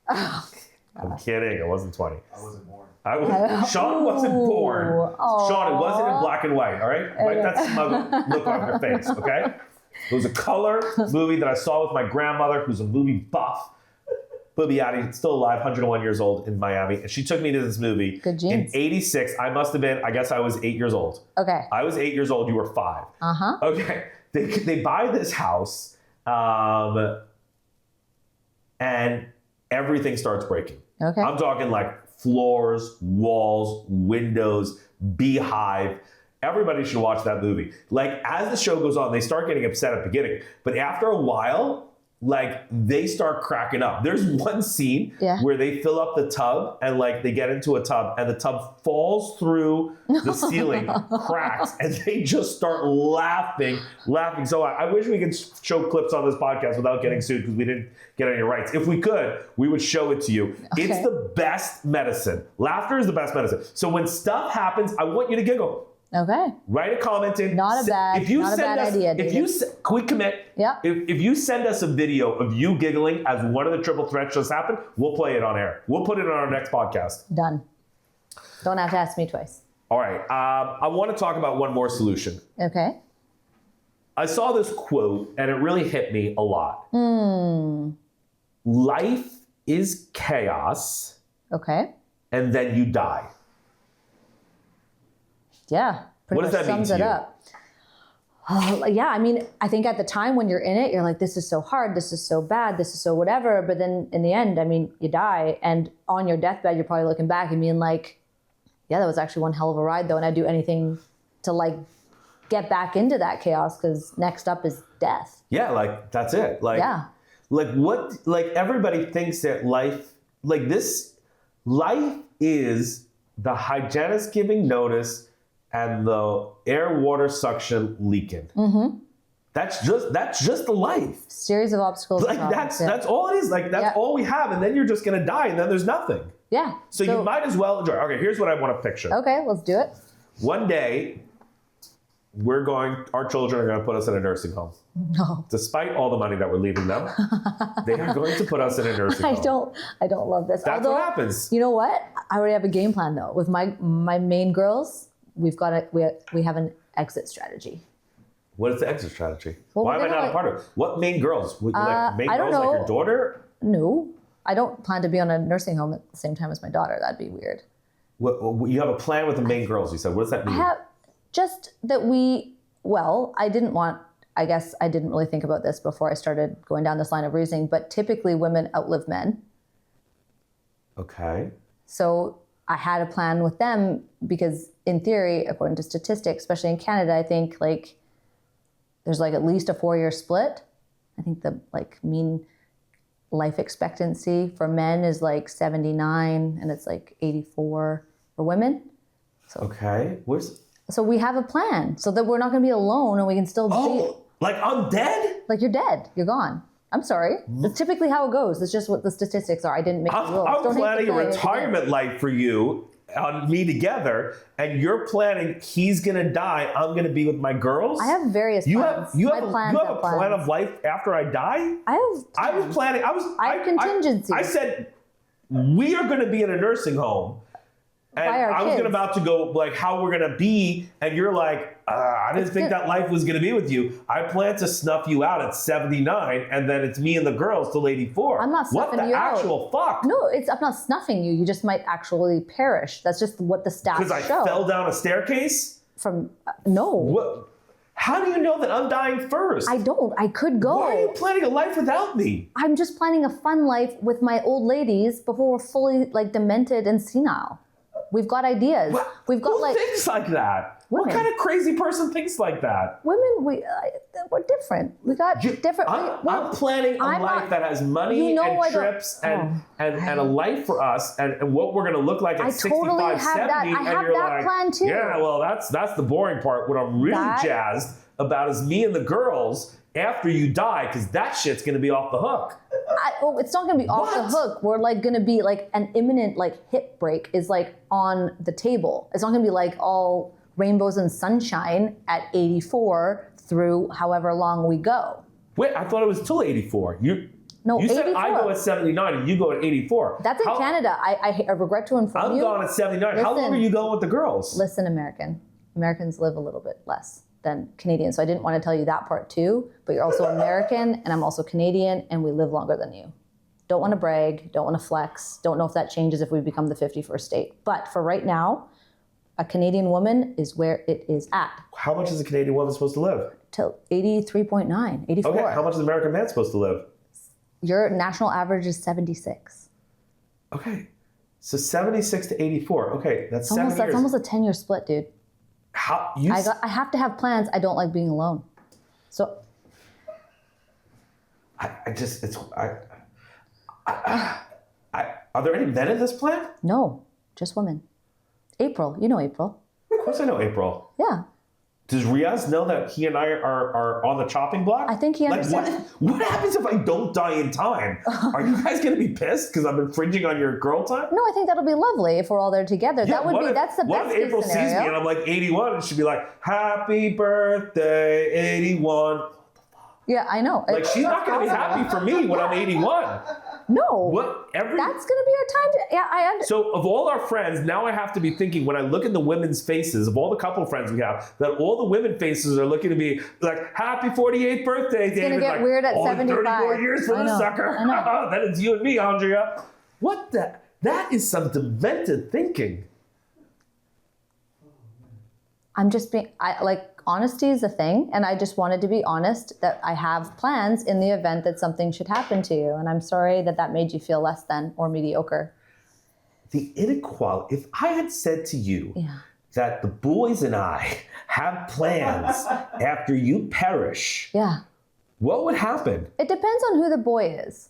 Speaker 3: Oh,
Speaker 1: I'm kidding. I wasn't 20.
Speaker 4: I wasn't born.
Speaker 1: Sean wasn't born.
Speaker 3: Aw.
Speaker 1: Sean, it wasn't in black and white, all right? Wipe that smug look off your face, okay? It was a color movie that I saw with my grandmother, who's a movie buff. Boobiati, still alive, 101 years old in Miami. And she took me to this movie.
Speaker 3: Good genes.
Speaker 1: In 86, I must have been, I guess I was 8 years old.
Speaker 3: Okay.
Speaker 1: I was 8 years old, you were 5.
Speaker 3: Uh-huh.
Speaker 1: Okay. They buy this house, and everything starts breaking.
Speaker 3: Okay.
Speaker 1: I'm talking like floors, walls, windows, beehive. Everybody should watch that movie. Like, as the show goes on, they start getting upset at the beginning. But after a while, like, they start cracking up. There's one scene where they fill up the tub and like they get into a tub and the tub falls through the ceiling, cracks, and they just start laughing. So I wish we could show clips on this podcast without getting sued, because we didn't get any rights. If we could, we would show it to you. Okay. It's the best medicine. Laughter is the best medicine. So when stuff happens, I want you to giggle.
Speaker 3: Okay.
Speaker 1: Write a comment in.
Speaker 3: Not a bad idea, David.
Speaker 1: Can we commit?
Speaker 3: Yeah.
Speaker 1: If you send us a video of you giggling as one of the triple threats just happened, we'll play it on air. We'll put it on our next podcast.
Speaker 3: Done. Don't have to ask me twice.
Speaker 1: All right. I want to talk about one more solution.
Speaker 3: Okay.
Speaker 1: I saw this quote and it really hit me a lot. Life is chaos.
Speaker 3: Okay.
Speaker 1: And then you die.
Speaker 3: Yeah, pretty
Speaker 1: What does
Speaker 3: much
Speaker 1: that mean
Speaker 3: sums
Speaker 1: to
Speaker 3: it
Speaker 1: you?
Speaker 3: up. Yeah, I mean, I think at the time when you're in it, you're like, this is so hard, this is so bad, this is so whatever. But then in the end, I mean, you die, and on your deathbed, you're probably looking back and being like, yeah, that was actually one hell of a ride, though, and I'd do anything to like get back into that chaos, because next up is death.
Speaker 1: Yeah, like that's it. Like, like what? Like everybody thinks that life is the hygienist giving notice and the air water suction leaking. Mm-hmm. That's just the life.
Speaker 3: Series of obstacles.
Speaker 1: Like that's all it is. Like that's all we have, and then you're just gonna die, and then there's nothing.
Speaker 3: Yeah.
Speaker 1: So you might as well enjoy. Okay, here's what I want to picture.
Speaker 3: Okay, let's do it.
Speaker 1: One day, our children are gonna put us in a nursing home.
Speaker 3: No.
Speaker 1: Despite all the money that we're leaving them, they are going to put us in a nursing home.
Speaker 3: I don't love this.
Speaker 1: That's what happens.
Speaker 3: You know what? I already have a game plan though. With my main girls, we have an exit strategy.
Speaker 1: What is the exit strategy?
Speaker 3: Well,
Speaker 1: why am I not a part of it? What main girls? Like main
Speaker 3: I don't
Speaker 1: girls
Speaker 3: know.
Speaker 1: like your daughter?
Speaker 3: No, I don't plan to be on a nursing home at the same time as my daughter. That'd be weird.
Speaker 1: What, you have a plan with the main girls, you said. What does that mean?
Speaker 3: I have just that I guess I didn't really think about this before I started going down this line of reasoning, but typically women outlive men.
Speaker 1: Okay.
Speaker 3: So I had a plan with them because in theory, according to statistics, especially in Canada, I think like there's like at least a 4-year split. I think the like mean life expectancy for men is like 79 and it's like 84 for women. So,
Speaker 1: okay.
Speaker 3: So we have a plan so that we're not going to be alone and we can still be.
Speaker 1: Like I'm dead?
Speaker 3: Like you're dead. You're gone. I'm sorry. That's typically how it goes. It's just what the statistics are. I didn't make the rules.
Speaker 1: I'm planning a retirement life for you on me together, and you're planning he's gonna die. I'm gonna be with my girls.
Speaker 3: I have various plans.
Speaker 1: You have a plan of life after I die? I was planning. I have contingencies. I said we are gonna be in a nursing home. And
Speaker 3: by our
Speaker 1: I was
Speaker 3: kids.
Speaker 1: about to go like how we're gonna be, and you're like, I didn't think that life was gonna be with you. I plan to snuff you out at 79, and then it's me and the girls till 84.
Speaker 3: I'm not snuffing
Speaker 1: what
Speaker 3: you
Speaker 1: the
Speaker 3: out.
Speaker 1: actual fuck?
Speaker 3: No, I'm not snuffing you. You just might actually perish. That's just what the stats
Speaker 1: Because I
Speaker 3: show.
Speaker 1: fell down a staircase.
Speaker 3: From no.
Speaker 1: What? How do you know that I'm dying first?
Speaker 3: I don't. I could go.
Speaker 1: Why are you planning a life without me?
Speaker 3: I'm just planning a fun life with my old ladies before we're fully like demented and senile. We've got ideas. We've got
Speaker 1: Who
Speaker 3: like
Speaker 1: thinks like that?
Speaker 3: Women.
Speaker 1: What kind of crazy person thinks like that?
Speaker 3: women. We're different. We got different.
Speaker 1: I'm planning a
Speaker 3: I'm
Speaker 1: life
Speaker 3: not-
Speaker 1: that has money
Speaker 3: You know
Speaker 1: and
Speaker 3: I don't-
Speaker 1: trips and a life for us and what we're gonna look like at
Speaker 3: I
Speaker 1: 65,
Speaker 3: totally have
Speaker 1: 70.
Speaker 3: that. I
Speaker 1: and
Speaker 3: have
Speaker 1: you're
Speaker 3: that
Speaker 1: like,
Speaker 3: plan too.
Speaker 1: Yeah, well, that's the boring part. What I'm really
Speaker 3: That-
Speaker 1: jazzed about is me and the girls after you die, because that shit's gonna be off the hook.
Speaker 3: It's not going to be off the
Speaker 1: What?
Speaker 3: hook. We're like going to be like an imminent like hip break is like on the table. It's not going to be like all rainbows and sunshine at 84 through however long we go.
Speaker 1: Wait, I thought it was till 84.
Speaker 3: No,
Speaker 1: You said I
Speaker 3: 84.
Speaker 1: go at 79 and you go at 84.
Speaker 3: That's in Canada. I regret to inform
Speaker 1: I'm
Speaker 3: you.
Speaker 1: going at 79. How long
Speaker 3: Listen.
Speaker 1: are you going with the girls?
Speaker 3: Listen, Americans live a little bit less than Canadians. So I didn't want to tell you that part too, but you're also American and I'm also Canadian and we live longer than you. Don't want to brag, don't want to flex, don't know if that changes if we become the 51st state. But for right now, a Canadian woman is where it is at.
Speaker 1: How much is a Canadian woman supposed to live?
Speaker 3: Till 83.9, 84.
Speaker 1: Okay, how much is an American man supposed to live?
Speaker 3: Your national average is 76.
Speaker 1: Okay, so 76 to 84. Okay, that's 7 years.
Speaker 3: That's almost a 10-year split, dude.
Speaker 1: How
Speaker 3: I have to have plans. I don't like being alone. So
Speaker 1: are there any men in this plan?
Speaker 3: no, just women. April, you know April.
Speaker 1: Of course I know April.
Speaker 3: Yeah.
Speaker 1: Does Riaz know that he and I are on the chopping block?
Speaker 3: I think he understands.
Speaker 1: What happens if I don't die in time? Are you guys going to be pissed because I've been infringing on your girl time?
Speaker 3: No, I think that'll be lovely if we're all there together.
Speaker 1: Yeah,
Speaker 3: that would be, that's the
Speaker 1: what
Speaker 3: best
Speaker 1: if April
Speaker 3: case
Speaker 1: sees me
Speaker 3: scenario.
Speaker 1: and I'm like 81 and she'd be like, happy birthday, 81.
Speaker 3: Yeah, I know.
Speaker 1: Like, she's not going to be happy for me when I'm 81.
Speaker 3: No.
Speaker 1: What?
Speaker 3: That's going to be our time to, yeah, I understand.
Speaker 1: So of all our friends, now I have to be thinking when I look at the women's faces, of all the couple friends we have, that all the women faces are looking to be like, happy 48th birthday, David.
Speaker 3: gonna get
Speaker 1: like,
Speaker 3: weird at
Speaker 1: only
Speaker 3: 75.
Speaker 1: 34 years for
Speaker 3: I
Speaker 1: the
Speaker 3: know,
Speaker 1: sucker.
Speaker 3: I know.
Speaker 1: That is you and me, Andrea. What the? That is some demented thinking.
Speaker 3: I'm just being, honesty is a thing, and I just wanted to be honest that I have plans in the event that something should happen to you, and I'm sorry that made you feel less than or mediocre.
Speaker 1: The inequality, if I had said to you
Speaker 3: Yeah.
Speaker 1: that the boys and I have plans after you perish,
Speaker 3: Yeah.
Speaker 1: what would happen?
Speaker 3: It depends on who the boy is.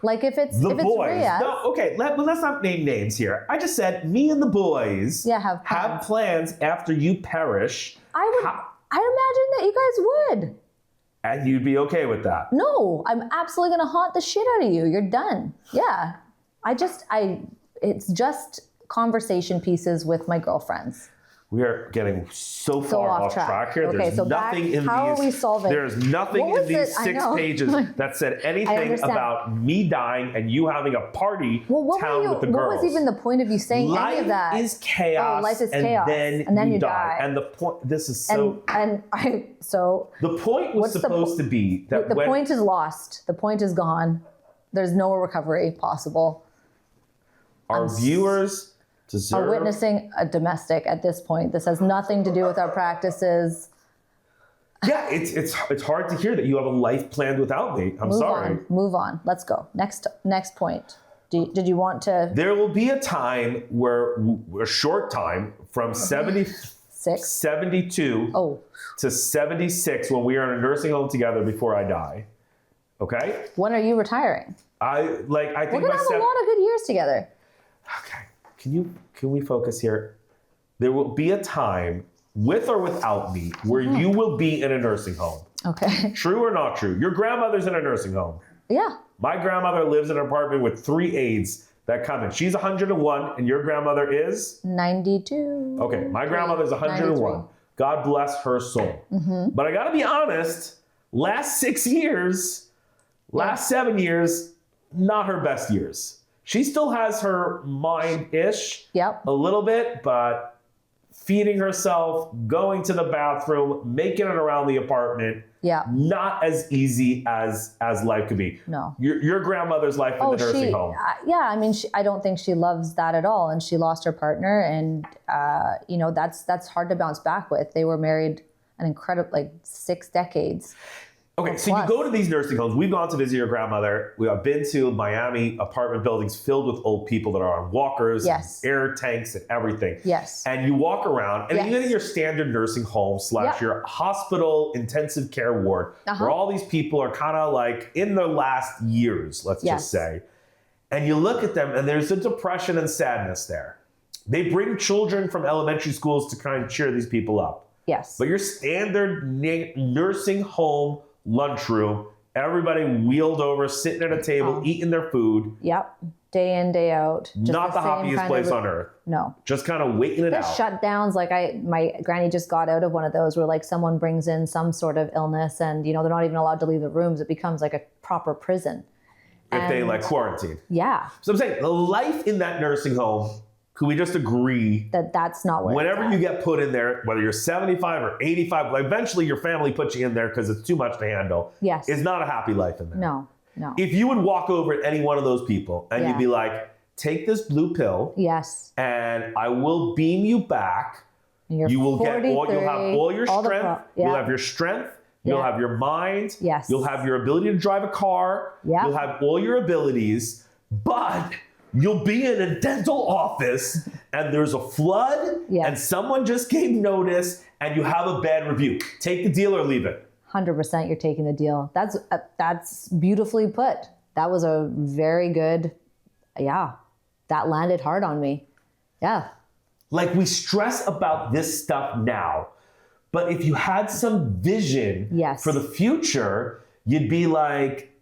Speaker 3: Like if it's
Speaker 1: The
Speaker 3: if it's
Speaker 1: boys.
Speaker 3: Riaz,
Speaker 1: No, okay, let's not name names here. I just said me and the boys
Speaker 3: have
Speaker 1: plans after you perish.
Speaker 3: I'd imagine that you guys would.
Speaker 1: And you'd be okay with that.
Speaker 3: No, I'm absolutely gonna haunt the shit out of you. You're done. Yeah. It's just conversation pieces with my girlfriends.
Speaker 1: We are getting so far off track here.
Speaker 3: Okay,
Speaker 1: There's
Speaker 3: so
Speaker 1: nothing in
Speaker 3: how
Speaker 1: these.
Speaker 3: are we solving?
Speaker 1: There's nothing
Speaker 3: What
Speaker 1: in
Speaker 3: was
Speaker 1: these
Speaker 3: it? I
Speaker 1: 6
Speaker 3: know.
Speaker 1: pages that said anything
Speaker 3: understand.
Speaker 1: about me dying and you having a party
Speaker 3: Well, what
Speaker 1: town with the
Speaker 3: what
Speaker 1: girls.
Speaker 3: was even the point of you saying
Speaker 1: Life
Speaker 3: any of that?
Speaker 1: is chaos.
Speaker 3: Oh, life is
Speaker 1: and
Speaker 3: chaos.
Speaker 1: Then you die. And the point. This is so.
Speaker 3: So
Speaker 1: The point was
Speaker 3: What's the
Speaker 1: supposed to be that
Speaker 3: the
Speaker 1: when
Speaker 3: point is lost. The point is gone. There's no recovery possible.
Speaker 1: our viewers deserve.
Speaker 3: Are witnessing a domestic at this point. This has nothing to do with our practices.
Speaker 1: Yeah, it's hard to hear that you have a life planned without me. I'm sorry.
Speaker 3: Move on. Let's go. Next point. Did you want to?
Speaker 1: There will be a time where a short time from 72 to 76 when we are in a nursing home together before I die. Okay?
Speaker 3: When are you retiring?
Speaker 1: I think
Speaker 3: We're gonna have a lot of good years together.
Speaker 1: Okay. Can we focus here? There will be a time, with or without me, where you will be in a nursing home.
Speaker 3: Okay.
Speaker 1: True or not true? Your grandmother's in a nursing home.
Speaker 3: Yeah.
Speaker 1: My grandmother lives in an apartment with 3 aides that come in. She's 101, and your grandmother is?
Speaker 3: 92.
Speaker 1: Okay, my grandmother's 101.
Speaker 3: 93.
Speaker 1: God bless her soul. But I gotta be honest, last 7 years, not her best years. She still has her mind-ish
Speaker 3: Yep.
Speaker 1: a little bit, but feeding herself, going to the bathroom, making it around the apartment,
Speaker 3: Yeah.
Speaker 1: not as easy as life could be.
Speaker 3: No.
Speaker 1: Your grandmother's life in the nursing home.
Speaker 3: Yeah, I mean, I don't think she loves that at all. And she lost her partner. And, you know, that's hard to bounce back with. They were married an incredible, like 6 decades.
Speaker 1: Okay, so you go to these nursing homes. We've gone to visit your grandmother. We have been to Miami apartment buildings filled with old people that are on walkers,
Speaker 3: Yes.
Speaker 1: and air tanks, and everything.
Speaker 3: Yes.
Speaker 1: And you walk around, and
Speaker 3: Yes.
Speaker 1: even in your standard nursing home /
Speaker 3: Yep.
Speaker 1: your hospital intensive care ward, where all these people are kind of like in their last years, let's
Speaker 3: Yes.
Speaker 1: just say. And you look at them, and there's a depression and sadness there. They bring children from elementary schools to kind of cheer these people up.
Speaker 3: Yes.
Speaker 1: But your standard nursing home lunchroom, everybody wheeled over, sitting at a table, eating their food.
Speaker 3: Yep. Day in, day out. Just
Speaker 1: Not the
Speaker 3: same
Speaker 1: happiest
Speaker 3: kind
Speaker 1: place
Speaker 3: of-
Speaker 1: on earth.
Speaker 3: No.
Speaker 1: Just kind of waiting it
Speaker 3: The
Speaker 1: out.
Speaker 3: shutdowns, like my granny just got out of one of those where like someone brings in some sort of illness and, you know, they're not even allowed to leave the rooms. It becomes like a proper prison.
Speaker 1: If they
Speaker 3: And-
Speaker 1: like quarantine.
Speaker 3: Yeah.
Speaker 1: So I'm saying the life in that nursing home, could we just agree
Speaker 3: That's not where
Speaker 1: whenever
Speaker 3: it's
Speaker 1: you
Speaker 3: at.
Speaker 1: get put in there, whether you're 75 or 85, like eventually your family puts you in there because it's too much to handle.
Speaker 3: Yes.
Speaker 1: It's not a happy life in there.
Speaker 3: No.
Speaker 1: If you would walk over at any one of those people and
Speaker 3: Yeah.
Speaker 1: you'd be like, take this blue pill
Speaker 3: Yes.
Speaker 1: and I will beam you back.
Speaker 3: And you're
Speaker 1: You will get all, you'll
Speaker 3: 43,
Speaker 1: have all your
Speaker 3: all the
Speaker 1: strength.
Speaker 3: yeah.
Speaker 1: You'll have your strength. You'll
Speaker 3: Yeah.
Speaker 1: have your mind.
Speaker 3: Yes.
Speaker 1: You'll have your ability to drive a car.
Speaker 3: Yeah.
Speaker 1: You'll have all your abilities, but you'll be in a dental office and there's a flood
Speaker 3: Yes.
Speaker 1: and someone just gave notice and you have a bad review. Take the deal or leave it.
Speaker 3: 100% you're taking the deal. That's beautifully put. That was a very good, yeah, that landed hard on me. Yeah.
Speaker 1: Like we stress about this stuff now, but if you had some vision
Speaker 3: Yes.
Speaker 1: for the future, you'd be like,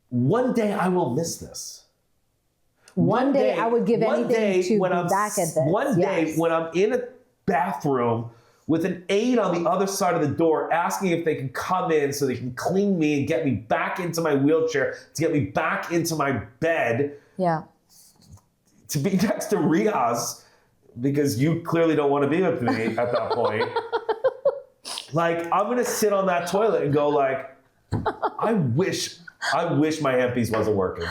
Speaker 1: one day I will miss this.
Speaker 3: One day I would give
Speaker 1: one
Speaker 3: anything
Speaker 1: day
Speaker 3: to
Speaker 1: when
Speaker 3: be
Speaker 1: I'm,
Speaker 3: back at this.
Speaker 1: One day
Speaker 3: Yes.
Speaker 1: when I'm in a bathroom with an aide on the other side of the door asking if they can come in so they can clean me and get me back into my wheelchair, to get me back into my bed,
Speaker 3: Yeah.
Speaker 1: to be next to Riaz, because you clearly don't want to be with me at that point. Like, I'm going to sit on that toilet and go like, I wish my handpiece wasn't working.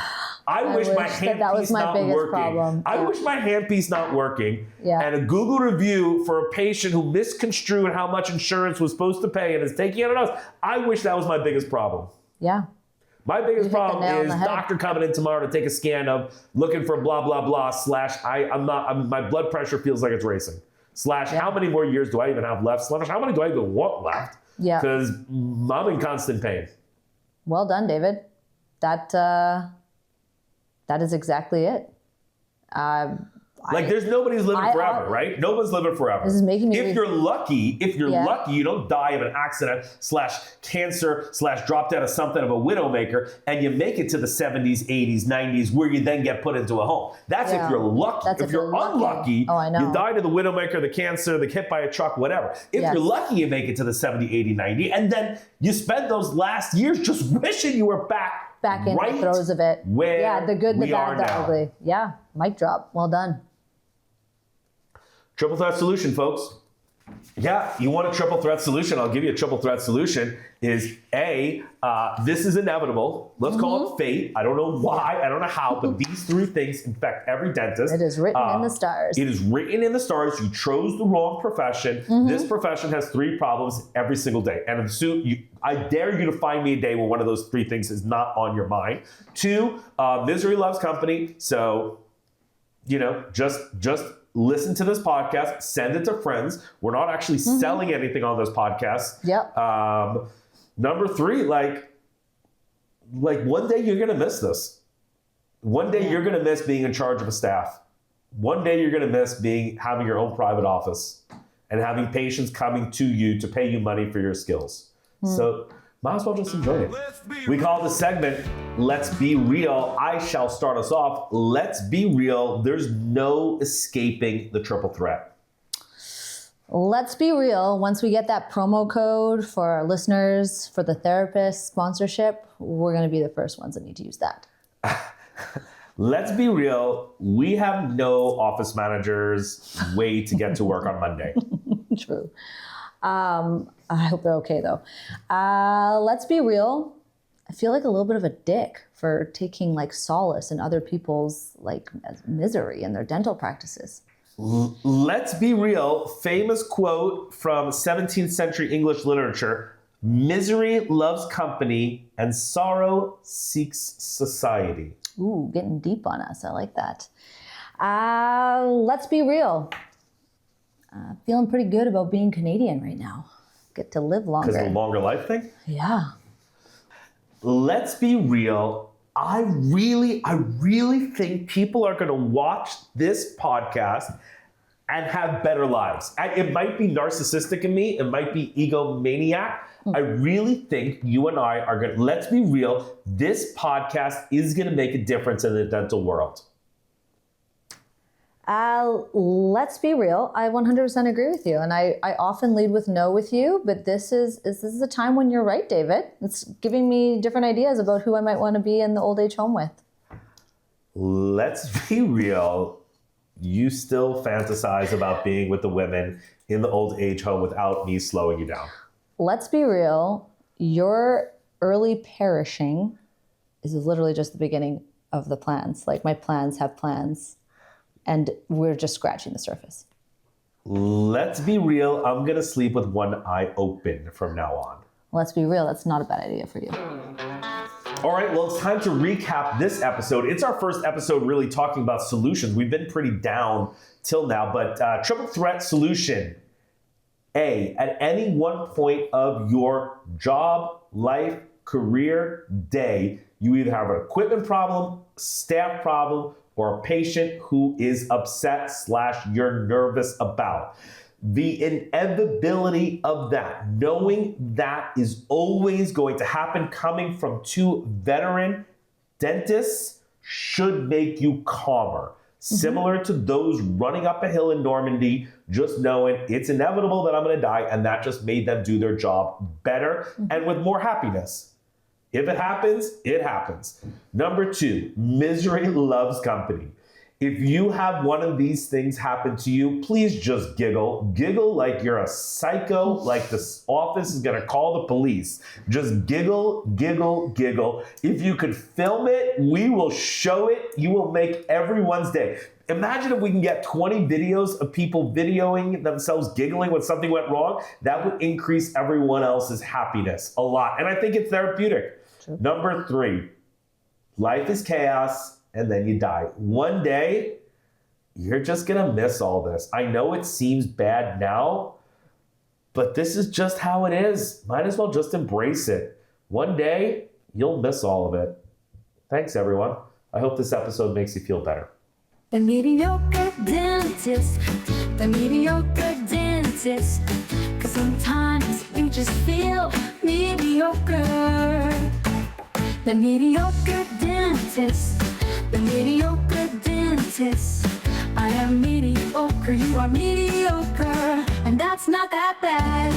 Speaker 1: I wish my
Speaker 3: that was
Speaker 1: handpiece
Speaker 3: my
Speaker 1: not
Speaker 3: biggest
Speaker 1: working.
Speaker 3: problem.
Speaker 1: I
Speaker 3: Yeah.
Speaker 1: wish my handpiece not working.
Speaker 3: Yeah.
Speaker 1: And a Google review for a patient who misconstrued how much insurance was supposed to pay and is taking it on us. I wish that was my biggest problem.
Speaker 3: Yeah.
Speaker 1: My biggest
Speaker 3: You hit the
Speaker 1: problem
Speaker 3: nail on
Speaker 1: is
Speaker 3: the head.
Speaker 1: doctor coming in tomorrow to take a scan of looking for blah, blah, blah, / my blood pressure feels like it's racing. / how many more years do I even have left? / how many do I even want left?
Speaker 3: Yeah.
Speaker 1: Because I'm in constant pain.
Speaker 3: Well done, David. That is exactly it.
Speaker 1: Like there's nobody's living forever, right? No one's living forever.
Speaker 3: This is making me
Speaker 1: If you're lucky, you don't die of an accident / cancer / drop dead of something of a widowmaker, and you make it to the 70s, 80s, 90s, where you then get put into a home. That's
Speaker 3: Yeah.
Speaker 1: if you're lucky.
Speaker 3: That's
Speaker 1: if you're
Speaker 3: lucky.
Speaker 1: unlucky,
Speaker 3: Oh, I know.
Speaker 1: you died of the widowmaker, the cancer, the hit by a truck, whatever. If
Speaker 3: Yes.
Speaker 1: you're lucky, you make it to the 70, 80, 90, and then you spend those last years just wishing you were back
Speaker 3: In
Speaker 1: right
Speaker 3: the throes of it.
Speaker 1: where
Speaker 3: yeah, the good, the
Speaker 1: we are
Speaker 3: bad, the
Speaker 1: now.
Speaker 3: ugly. Yeah. Mic drop. Well done.
Speaker 1: Triple threat solution, folks. Yeah, you want a triple threat solution? I'll give you a triple threat solution. Is A, this is inevitable. Let's call it fate. I don't know why, I don't know how, but these 3 things infect every dentist.
Speaker 3: It is written in the stars.
Speaker 1: It is written in the stars. You chose the wrong profession. This profession has 3 problems every single day. And I dare you to find me a day where one of those 3 things is not on your mind. 2, misery loves company. So, just listen to this podcast, send it to friends. We're not actually selling anything on this podcast.
Speaker 3: Yep.
Speaker 1: Number 3, like one day you're going to miss this. One day you're going to miss being in charge of a staff. One day you're going to miss having your own private office and having patients coming to you to pay you money for your skills. So might as well just enjoy it. We call this segment, Let's Be Real. I shall start us off. Let's be real. There's no escaping the triple threat.
Speaker 3: Let's be real. Once we get that promo code for our listeners for the therapist sponsorship, we're going to be the first ones that need to use that.
Speaker 1: Let's be real. We have no office manager's way to get to work on Monday.
Speaker 3: True. I hope they're okay though. Let's be real. I feel like a little bit of a dick for taking like solace in other people's like misery in their dental practices.
Speaker 1: Let's be real. Famous quote from 17th century English literature: misery loves company and sorrow seeks society.
Speaker 3: Ooh, getting deep on us. I like that. Let's be real. Feeling pretty good about being Canadian right now. Get to live longer.
Speaker 1: Because of the longer life thing?
Speaker 3: Yeah.
Speaker 1: Let's be real. I really think people are going to watch this podcast and have better lives. And it might be narcissistic in me. It might be egomaniac. I really think you and I are going to, let's be real, this podcast is going to make a difference in the dental world.
Speaker 3: Let's be real. I 100% agree with you. And I often lead with no with you, but this is a time when you're right, David. It's giving me different ideas about who I might want to be in the old age home with.
Speaker 1: Let's be real. You still fantasize about being with the women in the old age home without me slowing you down.
Speaker 3: Let's be real. Your early perishing is literally just the beginning of the plans. Like my plans have plans. And we're just scratching the surface.
Speaker 1: Let's be real. I'm going to sleep with one eye open from now on.
Speaker 3: Let's be real. That's not a bad idea for you.
Speaker 1: All right, well, it's time to recap this episode. It's our first episode really talking about solutions. We've been pretty down till now, but triple threat solution. A, at any one point of your job, life, career, day, you either have an equipment problem, staff problem, or a patient who is upset / you're nervous about. The inevitability of that, knowing that is always going to happen coming from two veteran dentists should make you calmer. Similar to those running up a hill in Normandy, just knowing it's inevitable that I'm gonna die, and that just made them do their job better and with more happiness. If it happens, it happens. Number 2, misery loves company. If you have one of these things happen to you, please just giggle. Giggle like you're a psycho, like this office is gonna call the police. Just giggle, giggle, giggle. If you could film it, we will show it. You will make everyone's day. Imagine if we can get 20 videos of people videoing themselves giggling when something went wrong. That would increase everyone else's happiness a lot. And I think it's therapeutic. Sure. Number 3, life is chaos and then you die. One day, you're just gonna miss all this. I know it seems bad now, but this is just how it is. Might as well just embrace it. One day, you'll miss all of it. Thanks, everyone. I hope this episode makes you feel better.
Speaker 2: The mediocre dentist, the mediocre dentist. 'Cause sometimes you just feel mediocre. The mediocre dentist, the mediocre dentist. I am mediocre, you are mediocre, and that's not that bad.